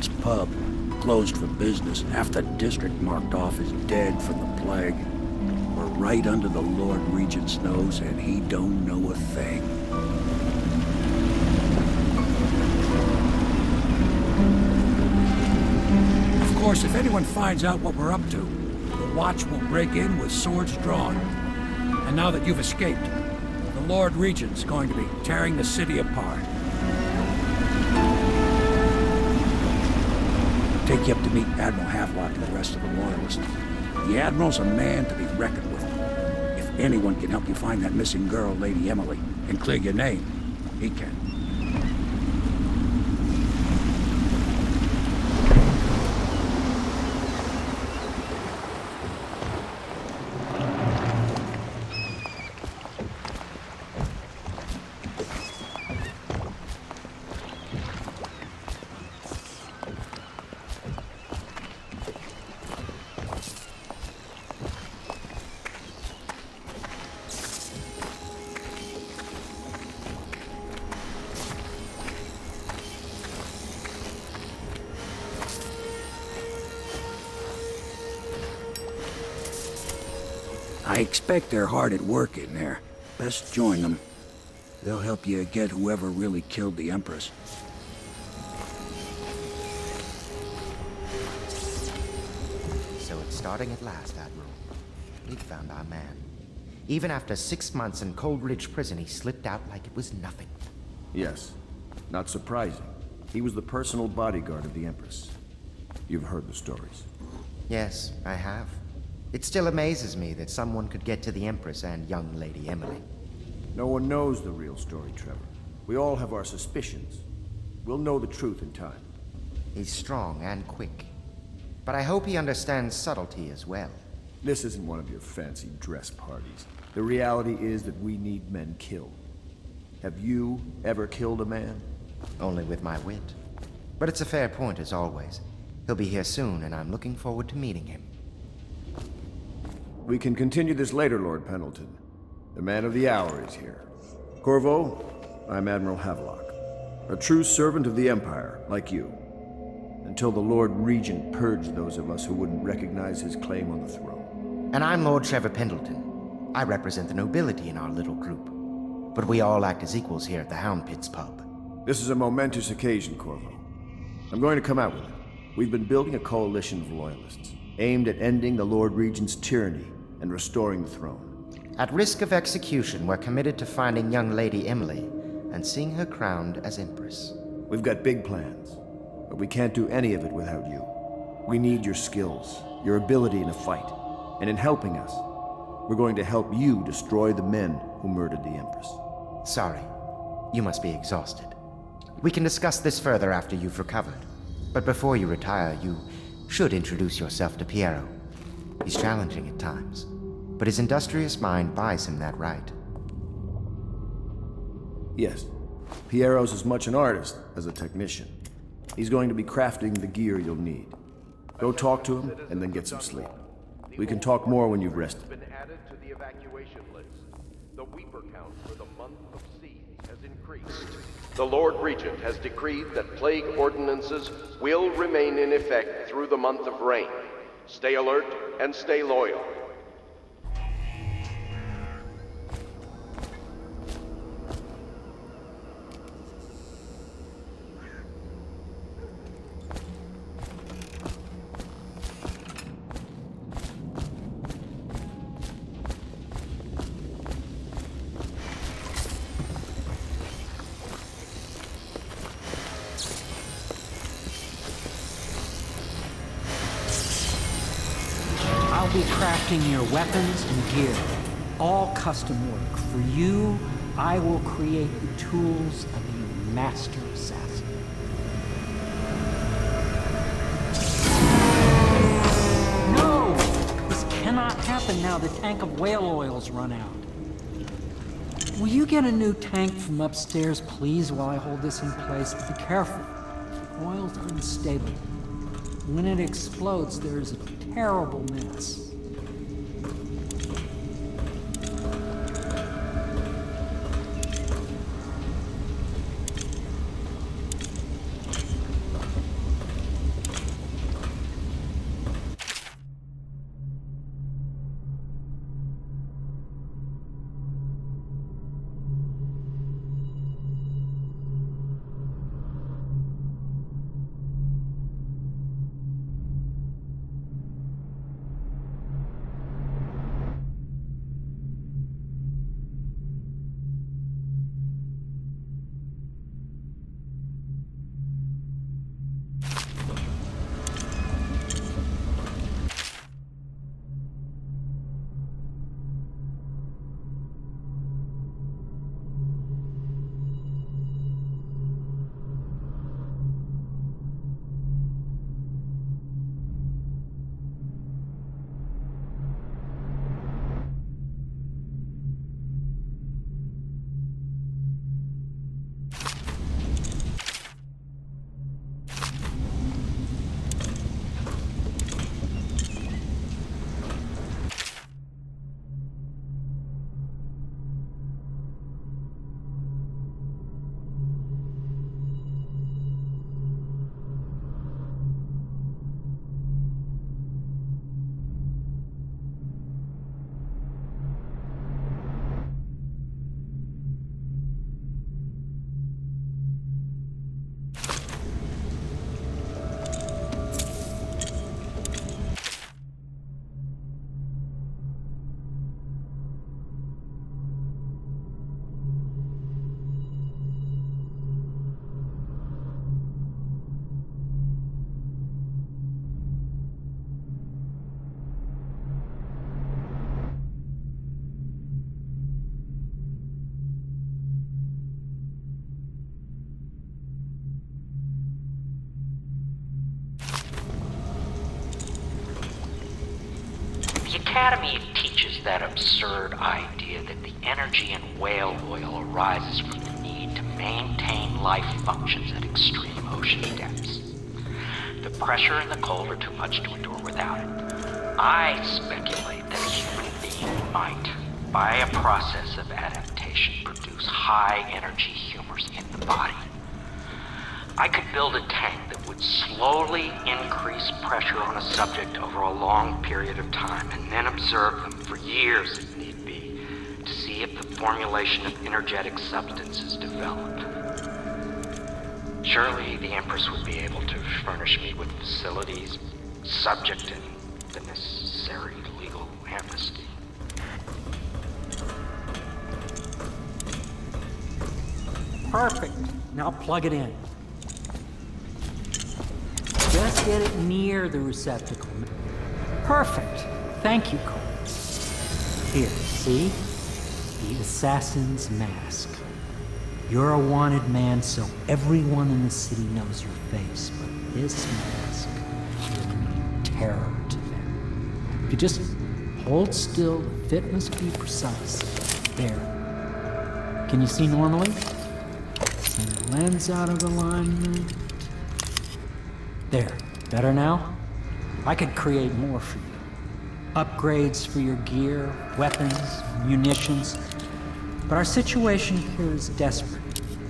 Pit's pub. Closed for business. Half the district marked off as dead from the plague. We're right under the Lord Regent's nose, and he don't know a thing. Of course, if anyone finds out what we're up to, the Watch will break in with swords drawn. And now that you've escaped, the Lord Regent's going to be tearing the city apart. Take you up to meet Admiral Havelock and the rest of the Loyalists. The Admiral's a man to be reckoned with. If anyone can help you find that missing girl, Lady Emily, and clear your name, he can. I expect they're hard at work in there. Best join them. They'll help you get whoever really killed the Empress. So it's starting at last, Admiral. We've found our man. Even after 6 months in Cold Ridge Prison, he slipped out like it was nothing. Yes. Not surprising. He was the personal bodyguard of the Empress. You've heard the stories. Yes, I have. It still amazes me that someone could get to the Empress and young Lady Emily. No one knows the real story, Trevor. We all have our suspicions. We'll know the truth in time. He's strong and quick. But I hope he understands subtlety as well. This isn't one of your fancy dress parties. The reality is that we need men killed. Have you ever killed a man? Only with my wit. But it's a fair point as always. He'll be here soon, and I'm looking forward to meeting him. We can continue this later, Lord Pendleton. The man of the hour is here. Corvo, I'm Admiral Havelock. A true servant of the Empire, like you. Until the Lord Regent purged those of us who wouldn't recognize his claim on the throne. And I'm Lord Trevor Pendleton. I represent the nobility in our little group. But we all act as equals here at the Hound Pit's pub. This is a momentous occasion, Corvo. I'm going to come out with it. We've been building a coalition of loyalists, aimed at ending the Lord Regent's tyranny and restoring the throne. At risk of execution, we're committed to finding young Lady Emily and seeing her crowned as Empress. We've got big plans, but we can't do any of it without you. We need your skills, your ability in a fight, and in helping us, we're going to help you destroy the men who murdered the Empress. Sorry, you must be exhausted. We can discuss this further after you've recovered. But before you retire, you should introduce yourself to Piero. He's challenging at times, but his industrious mind buys him that right. Yes, Piero's as much an artist as a technician. He's going to be crafting the gear you'll need. Go talk to him, and then get some sleep. We can talk more when you've rested. Been added to the evacuation list. The Weeper count for the month of siege has increased. The Lord Regent has decreed that plague ordinances will remain in effect through the month of rain. Stay alert and stay loyal. I'll be crafting your weapons and gear, all custom work. For you, I will create the tools of a master assassin. No! This cannot happen now the tank of whale oil's run out. Will you get a new tank from upstairs, please, while I hold this in place? Be careful. Oil's unstable. When it explodes, there's a terrible mess. Academy teaches that absurd idea that the energy in whale oil arises from the need to maintain life functions at extreme ocean depths. The pressure and the cold are too much to endure without it. I speculate that a human being might, by a process of adaptation, produce high-energy humors in the body. I could build a tank that would slowly increase pressure on a subject over a long period of time and then observe them for years if need be to see if the formulation of energetic substances developed. Surely the Empress would be able to furnish me with facilities subject and the necessary legal amnesty. Perfect. Now plug it in. Just get it near the receptacle. Perfect. Thank you, Cole. Here, see? The assassin's mask. You're a wanted man, so everyone in the city knows your face, but this mask will mean terror to them. If you just hold still, the fit must be precise. There. Can you see normally? Send the lens out of alignment. There. Better now? I could create more for you. Upgrades for your gear, weapons, munitions. But our situation here is desperate.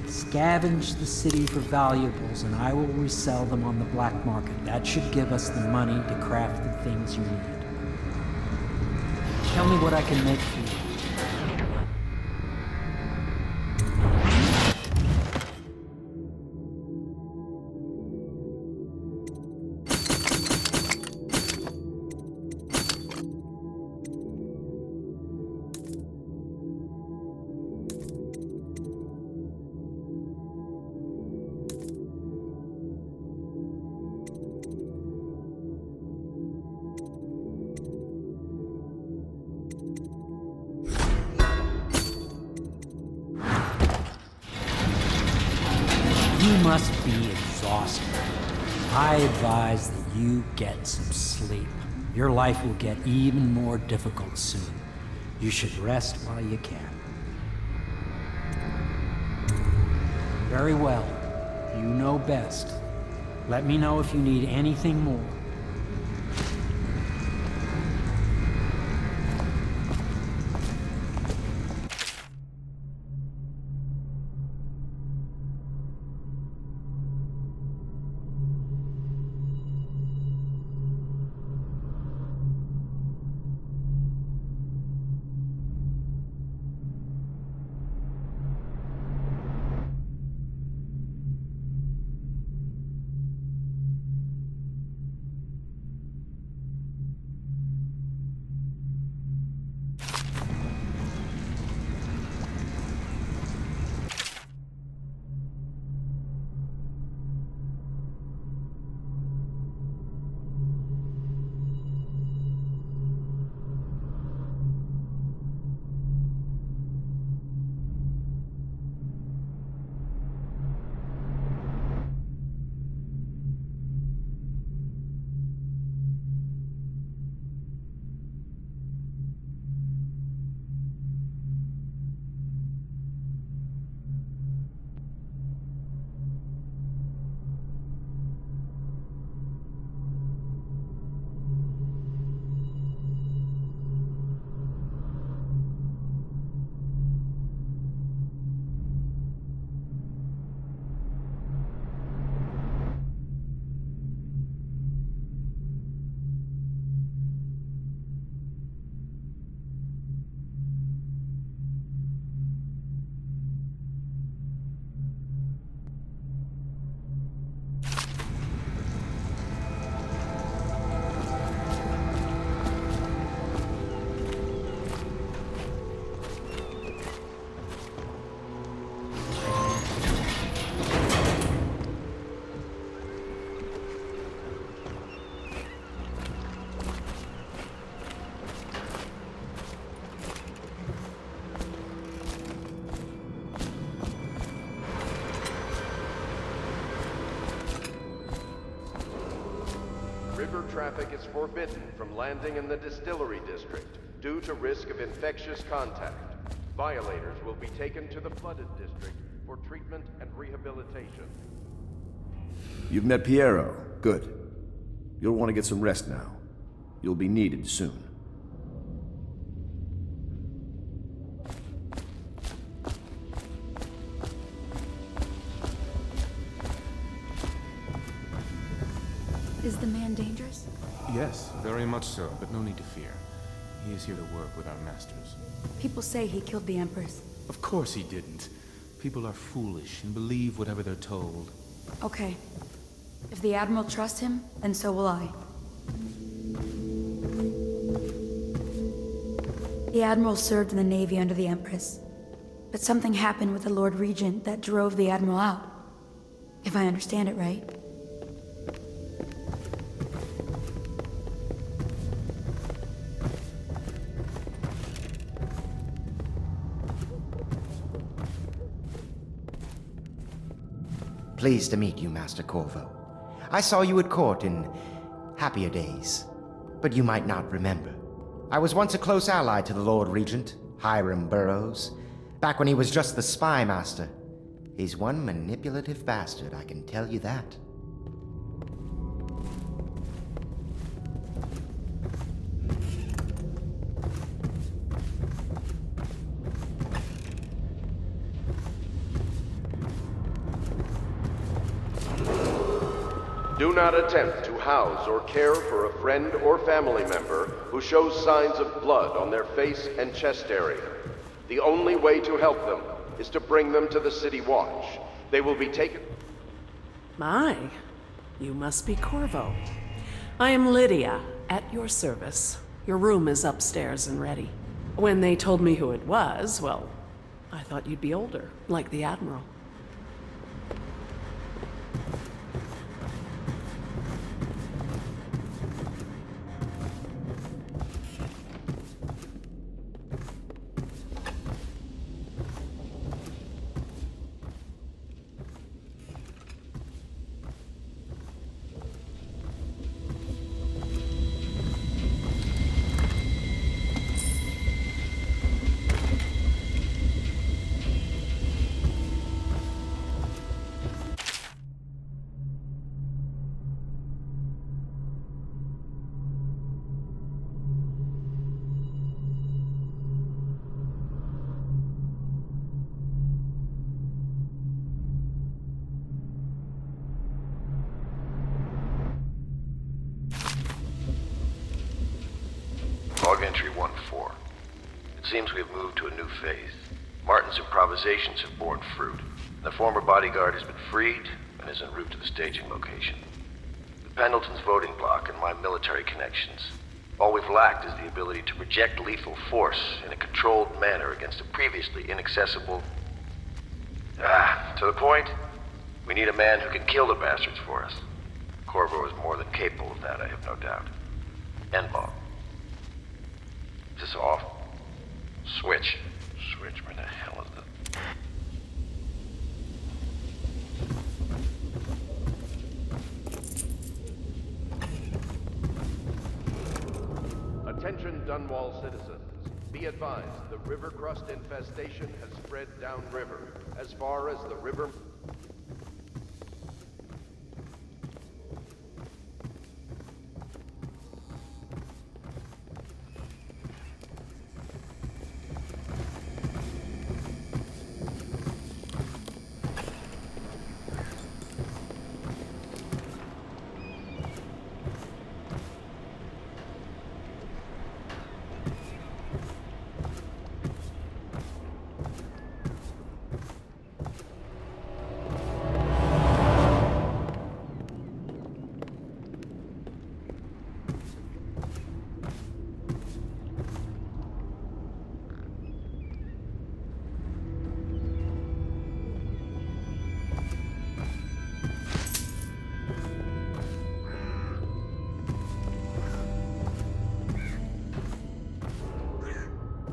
Scavenge the city for valuables and I will resell them on the black market. That should give us the money to craft the things you need. Tell me what I can make for you. You must be exhausted. I advise that you get some sleep. Your life will get even more difficult soon. You should rest while you can. Very well. You know best. Let me know if you need anything more. traffic is forbidden from landing in the distillery district due to risk of infectious contact. Violators will be taken to the flooded district for treatment and rehabilitation. You've met Piero. Good. You'll want to get some rest now. You'll be needed soon. Is the man dangerous? Yes, very much so, but no need to fear. He is here to work with our masters. People say he killed the Empress. Of course he didn't. People are foolish and believe whatever they're told. Okay. If the Admiral trusts him, then so will I. The Admiral served in the Navy under the Empress. But something happened with the Lord Regent that drove the Admiral out. If I understand it right. Pleased to meet you, Master Corvo. I saw you at court in happier days, but you might not remember. I was once a close ally to the Lord Regent, Hiram Burroughs, back when he was just the spy master. He's one manipulative bastard, I can tell you that. Do not attempt to house or care for a friend or family member who shows signs of blood on their face and chest area. The only way to help them is to bring them to the City Watch. They will be taken... My, you must be Corvo. I am Lydia, at your service. Your room is upstairs and ready. When they told me who it was, well, I thought you'd be older, like the Admiral. Log entry 1-4. It seems we have moved to a new phase. Martin's improvisations have borne fruit. The former bodyguard has been freed and is en route to the staging location. With Pendleton's voting block and my military connections, all we've lacked is the ability to project lethal force in a controlled manner against a previously inaccessible... to the point, we need a man who can kill the bastards for us. Corvo is more than capable of that, I have no doubt. N-bomb. Is this off? Switch. Switch, where the hell is it? Attention Dunwall citizens. Be advised, the river crust infestation has spread downriver, as far as the river...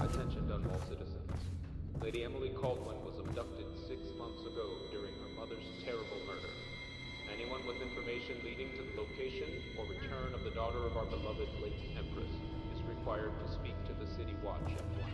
Attention Dunwall citizens. Lady Emily Caldwin was abducted 6 months ago during her mother's terrible murder. Anyone with information leading to the location or return of the daughter of our beloved late Empress is required to speak to the City Watch at once.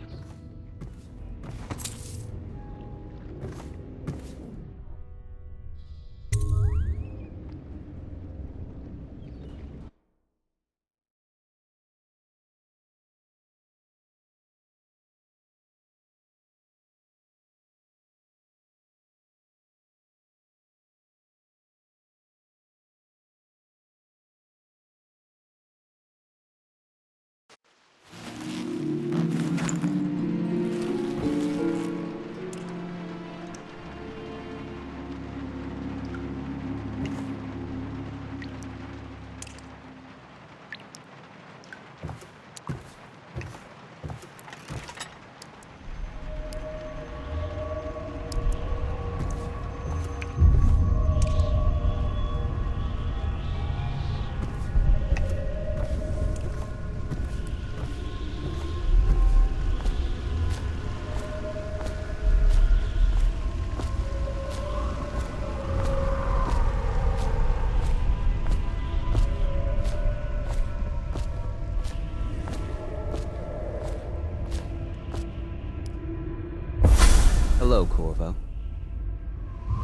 Hello, Corvo.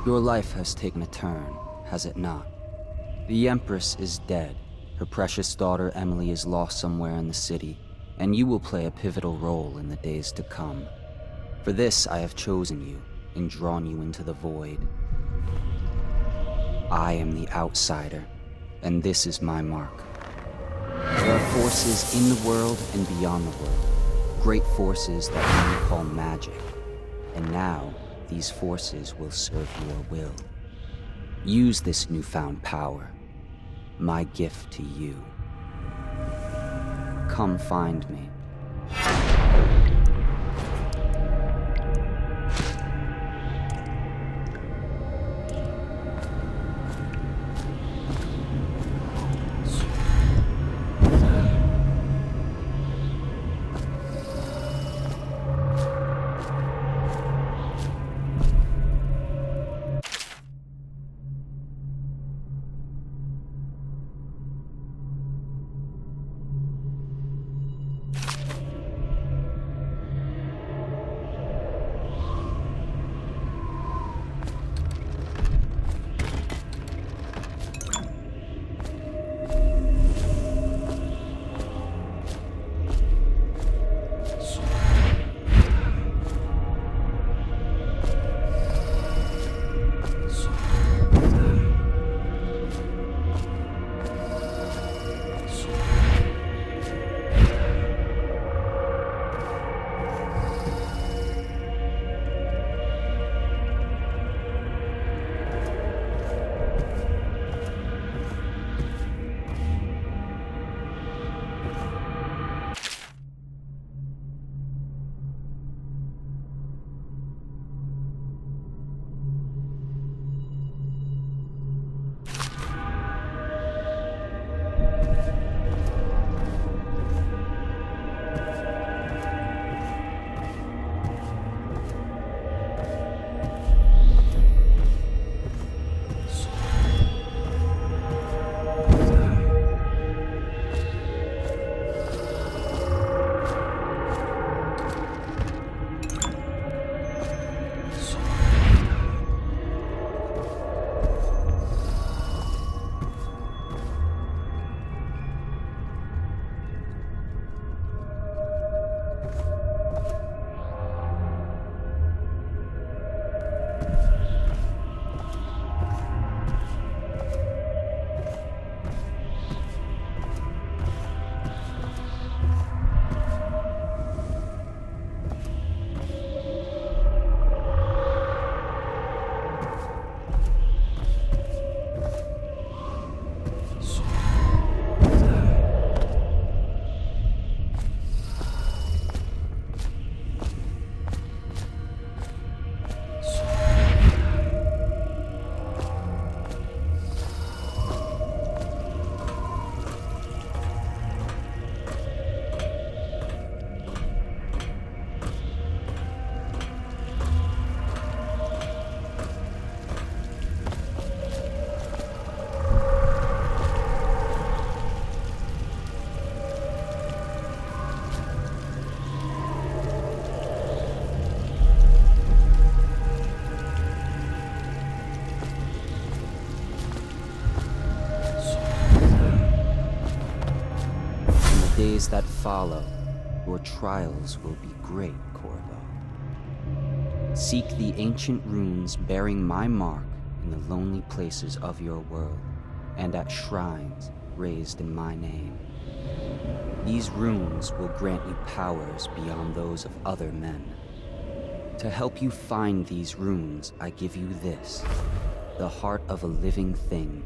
Your life has taken a turn, has it not? The Empress is dead. Her precious daughter Emily is lost somewhere in the city, and you will play a pivotal role in the days to come. For this, I have chosen you and drawn you into the void. I am the outsider, and this is my mark. There are forces in the world and beyond the world, great forces that many call magic. And now, these forces will serve your will. Use this newfound power, my gift to you. Come find me. follow, your trials will be great, Corvo. Seek the ancient runes bearing my mark in the lonely places of your world, and at shrines raised in my name. These runes will grant you powers beyond those of other men. To help you find these runes, I give you this, the heart of a living thing,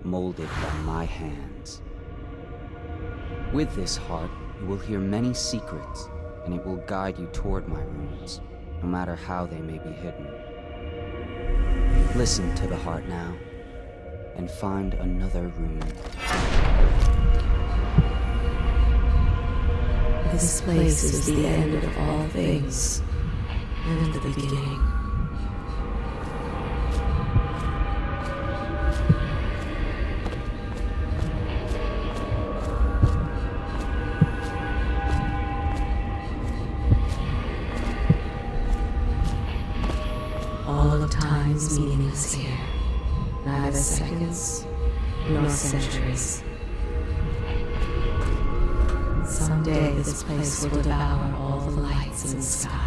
molded by my hands. With this heart, you will hear many secrets, and it will guide you toward my runes, no matter how they may be hidden. Listen to the heart now, and find another rune. This place is the end of all things, and the beginning. All of time's meaning is here, neither seconds nor centuries. Someday this place will devour all the lights in the sky.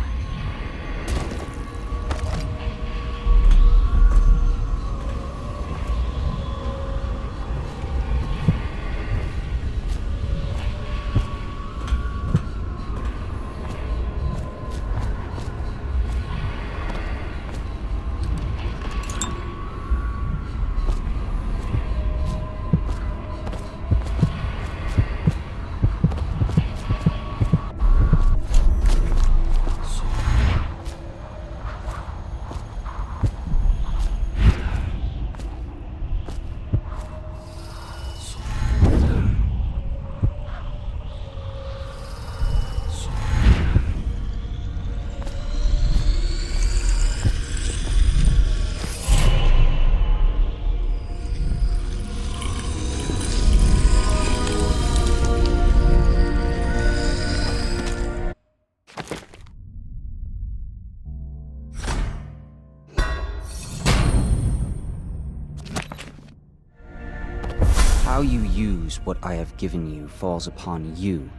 How you use what I have given you falls upon you,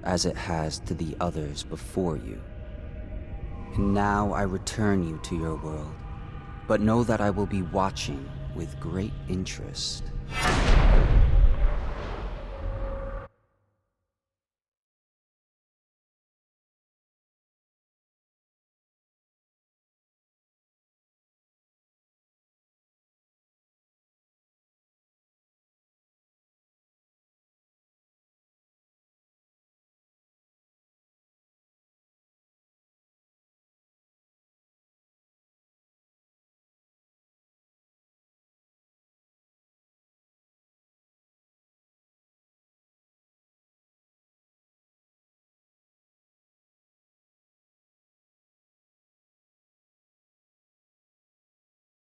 as it has to the others before you. And now I return you to your world, but know that I will be watching with great interest.